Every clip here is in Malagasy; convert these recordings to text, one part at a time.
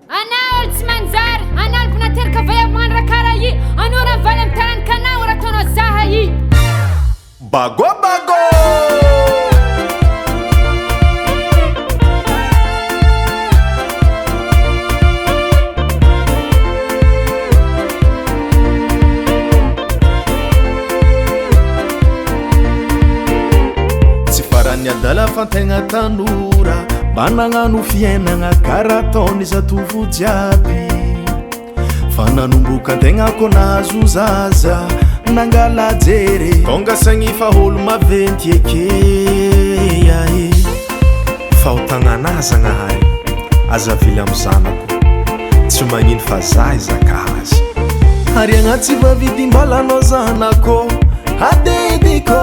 Ana olo tsy manjary, ana albona teraka vayamandra karaha i. Anao raha valy amin'ny tanany kanao raha ataonao zaha i. Bago bago tsy farany adala fantegna tanora mba nagnano fiainagna karaha ataony zatovo jiaby fa nanomboka antegna ko nahazo zaza nangala jery tonga sagny fa olo maventy ekeya e fa ho tagnanazagnahay aza vily amy zanako tsy magnino fa za izaka azy ary agnatsy vavidimbalanao zanako adidiko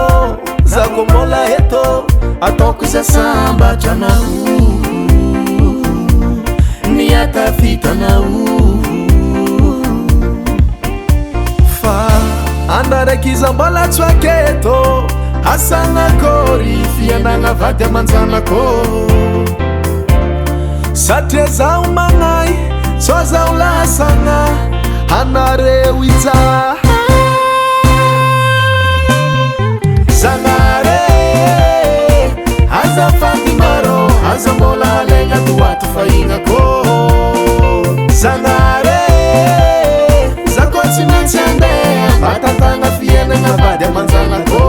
zako mbola eto ataoko za sambatranao ny atafitanao fa andarak'iza mbola tsy aketo asanakôry fianagna vady amanjanako satria zaho magnay so zaho lasagna anareo ijaha zanare azafady maro aza mbola alegna toato fahignako zanare zako tsy maintsy andeha mba tantagna fiainagna vady amanjanako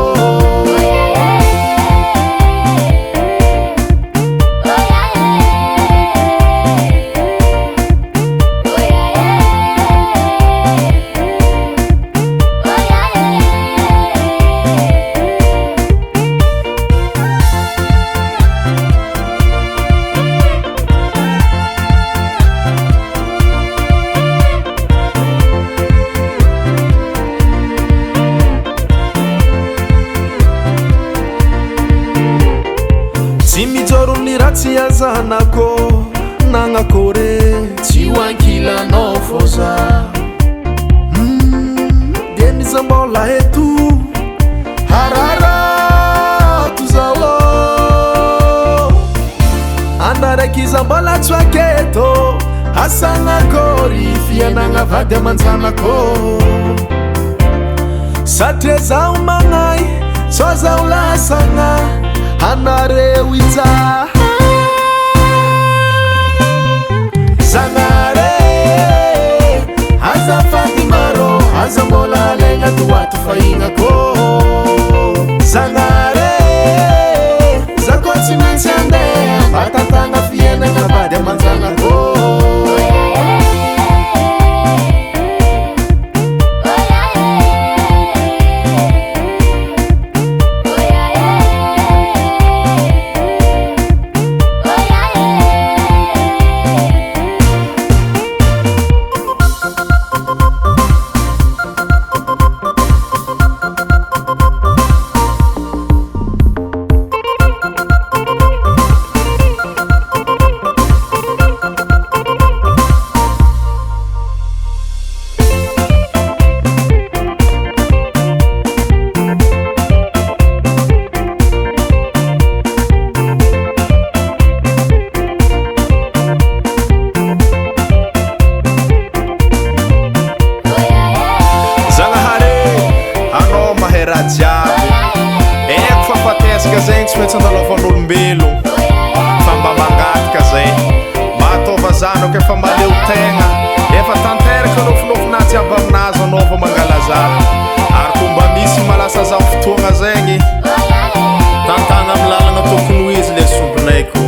tsy mijorony ratsy azanako nagnakore tsy hoankilanao fô za dia niza mbola eto hararato zao andarak'iza mbola tsy aketo asanakôry fianagna vady amanjanako satria zaho magnay so zaho lasagna anareo ijaha zanare azafady maro aza mbola alegna toato fahignako zanare zako tsy maintsy andeha mba tantagna fiainagna vady amanjanako jiaby eko fa fatesaka zegny tsy maintsy andalovan'olombelo fa mba mangataka zay mba ataova zanako efa maleo tegna efa tanteraka nofinofina jiaby aminazy anaova mangalaza ary ko mba misy malasa zaho fotoagna zegny tantagna amy lalagna tokony ho izy le sombinaiko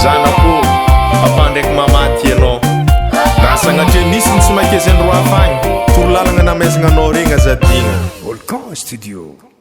zanako papa ndraiky mamaty anao raha sagnatria nisy ny tsy maikezy andro afagny toro lalagna namezagna anao regny azadigna Volcan Studio.